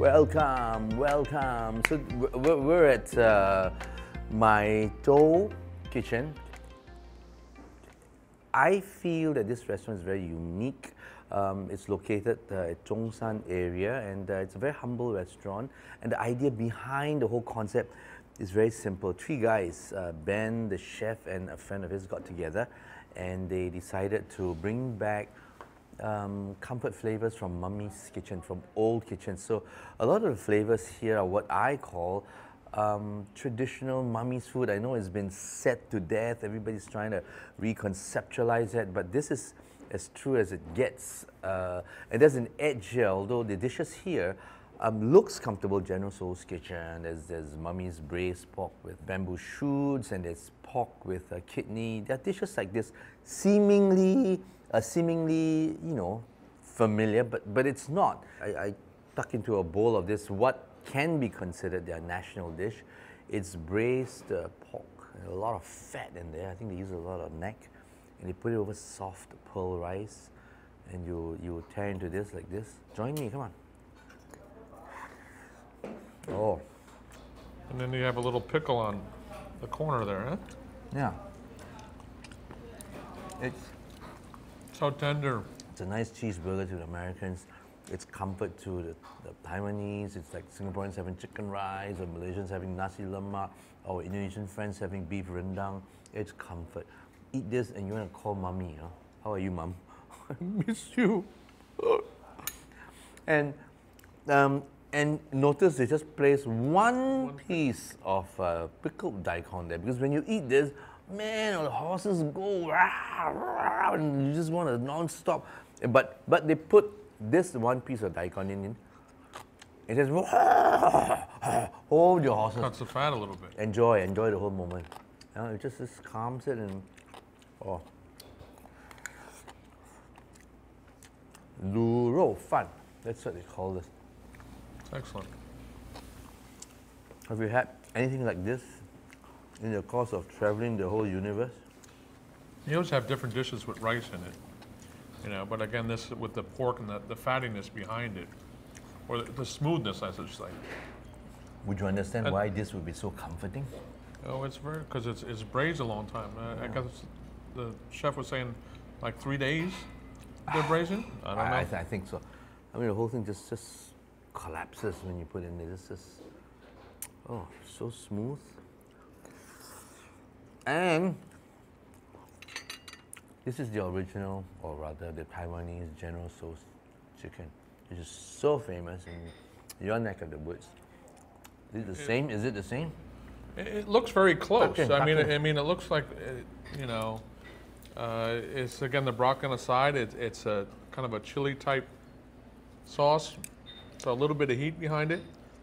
Welcome, welcome. So we're at My Zhao kitchen. I feel that this restaurant is very unique. It's located at Zhongshan area, and it's a very humble restaurant. And the idea behind the whole concept is very simple. Three guys, Ben, the chef, and a friend of his got together, and they decided to bring back comfort flavors from Mummy's kitchen, from old kitchens. So a lot of the flavors here are what I call traditional Mummy's food. I know it's been set to death. Everybody's trying to reconceptualize it, but this is as true as it gets. And there's an edge here, although the dishes here looks comfortable. General Tso's kitchen. There's Mummy's braised pork with bamboo shoots, and there's pork with kidney. There are dishes like this, seemingly, you know, familiar, but it's not. I tuck into a bowl of this what can be considered their national dish. It's braised pork. A lot of fat in there. I think they use a lot of neck, and they put it over soft pearl rice, and you tear into this like this. Join me, come on. Oh. And then you have a little pickle on the corner there, huh? Yeah. It's so tender. It's a nice cheeseburger to the Americans. It's comfort to the Taiwanese. It's like Singaporeans having chicken rice, or Malaysians having nasi lemak, or Indonesian friends having beef rendang. It's comfort. Eat this and you want to call Mummy, huh? How are you, Mum? I miss you. And notice they just place one piece of pickled daikon there, because when you eat this, man, the horses go rah, rah, and you just want to non-stop. But they put this one piece of daikon in. It says, hold your horses. Cuts the fat a little bit. Enjoy the whole moment. It just calms it, and oh. Lu rou fan. That's what they call this. It's excellent. Have you had anything like this in the course of traveling the whole universe? You always have different dishes with rice in it, you know. But again, this with the pork and the fattiness behind it, or the smoothness, I should say. Would you understand why this would be so comforting? Oh, it's very, because it's braised a long time. I guess the chef was saying like 3 days they're braising. I don't know. I think so. I mean, the whole thing just collapses when you put it in there. It's just, oh, so smooth. And this is the original, or rather the Taiwanese General Tso's chicken, which is so famous in your neck of the woods. Is it the same? Is it the same? It looks very close. I mean, it looks like, you know, it's again the broth on the side. It's a kind of a chili type sauce, so a little bit of heat behind it.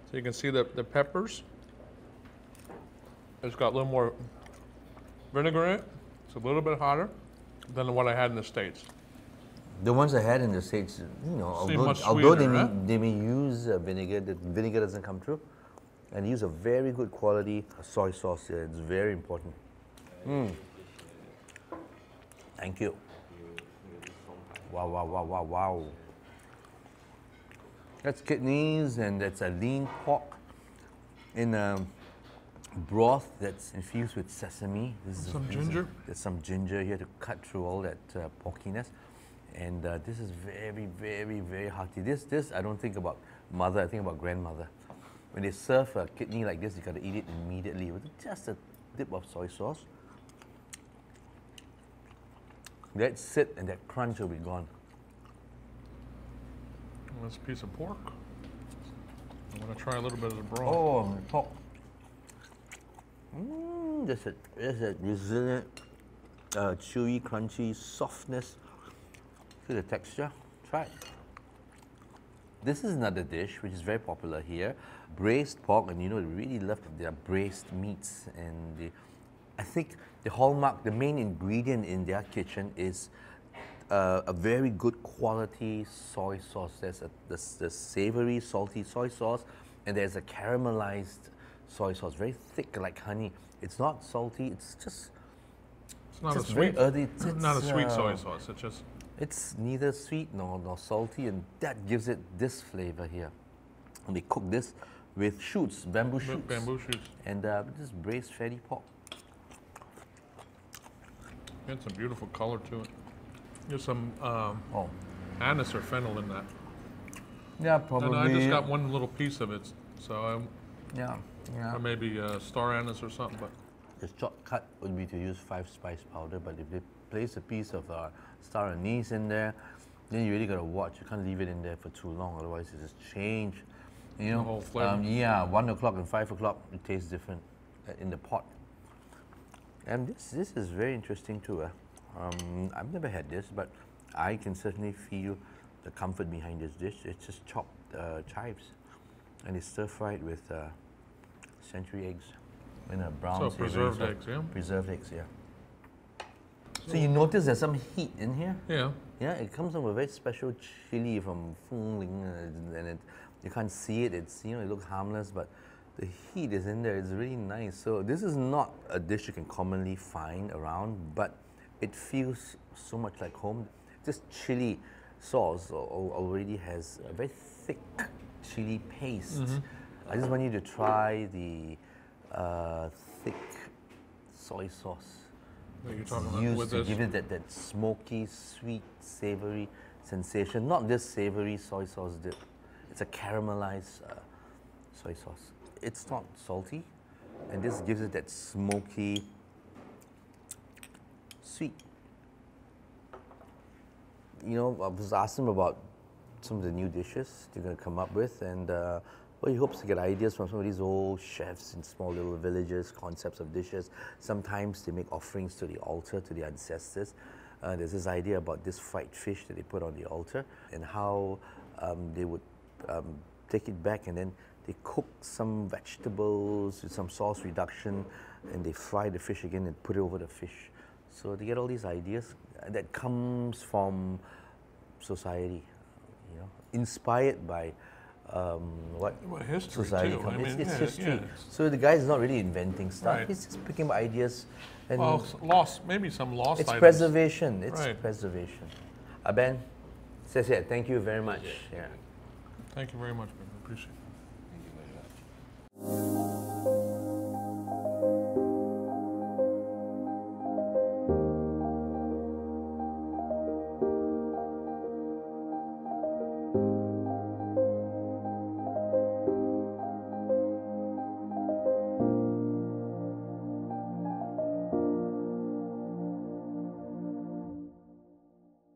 So you can see the peppers. It's got a little more vinegar in it. It's a little bit hotter than what I had in the States. The ones I had in the States, you know, although they may use vinegar, the vinegar doesn't come through. And use a very good quality soy sauce here. It's very important. Thank you. Wow, wow, wow, wow, wow. That's kidneys, and that's a lean pork in a broth that's infused with sesame. Some ginger. There's some ginger here to cut through all that porkiness. And this is very, very, very hearty. This I don't think about mother, I think about grandmother. When they serve a kidney like this, you got to eat it immediately with just a dip of soy sauce. That sit and that crunch will be gone. This piece of pork. I'm going to try a little bit of the broth. Oh, pork. There's a resilient, chewy, crunchy softness to the texture. Try it. This is another dish which is very popular here. Braised pork, and you know, they really love their braised meats. And I think the hallmark, the main ingredient in their kitchen is a very good quality soy sauce. There's the savory, salty soy sauce, and there's a caramelized soy sauce, very thick like honey. It's not salty, it's just not just a sweet, very earthy. not a sweet soy sauce. It's just. It's neither sweet nor salty, and that gives it this flavor here. And they cook this with shoots, bamboo shoots. Bamboo shoots. And this braised fatty pork. It's a beautiful color to it. There's some anise or fennel in that. Yeah, probably. And I just got one little piece of it, so yeah. or maybe star anise or something. But the shortcut would be to use 5-spice powder, but if they place a piece of star anise in there, then you really gotta watch. You can't leave it in there for too long, otherwise it just change. You know, the whole flavor. Yeah, 1 o'clock and 5 o'clock, it tastes different in the pot. And this is very interesting too. I've never had this, but I can certainly feel the comfort behind this dish. It's just chopped chives, and it's stir-fried with century eggs in a brown. So preserved eggs, yeah. Preserved eggs, yeah. So you notice there's some heat in here. Yeah. Yeah, it comes from a very special chili from Fengling, and you can't see it. It's it looks harmless, but the heat is in there. It's really nice. So this is not a dish you can commonly find around, but it feels so much like home. This chili sauce already has a very thick chili paste. I just want you to try the thick soy sauce. What you're talking about Used with to this? give it that smoky, sweet, savory sensation. Not this savory soy sauce dip. It's a caramelized soy sauce. It's not salty, and this gives it that smoky, sweet. I was asking about some of the new dishes they're going to come up with, and he hopes to get ideas from some of these old chefs in small little villages, concepts of dishes. Sometimes they make offerings to the altar, to the ancestors. There's this idea about this fried fish that they put on the altar, and how they would take it back, and then they cook some vegetables with some sauce reduction, and they fry the fish again and put it over the fish. So they get all these ideas that comes from society, inspired by history society too. comes. It's yeah, history. yeah. So the guy's not really inventing stuff. Right. He's just picking up ideas. And Maybe some lost it's items. preservation. It's Right. preservation. Ben, thank you very much. Yeah. Thank you very much, man. I appreciate it.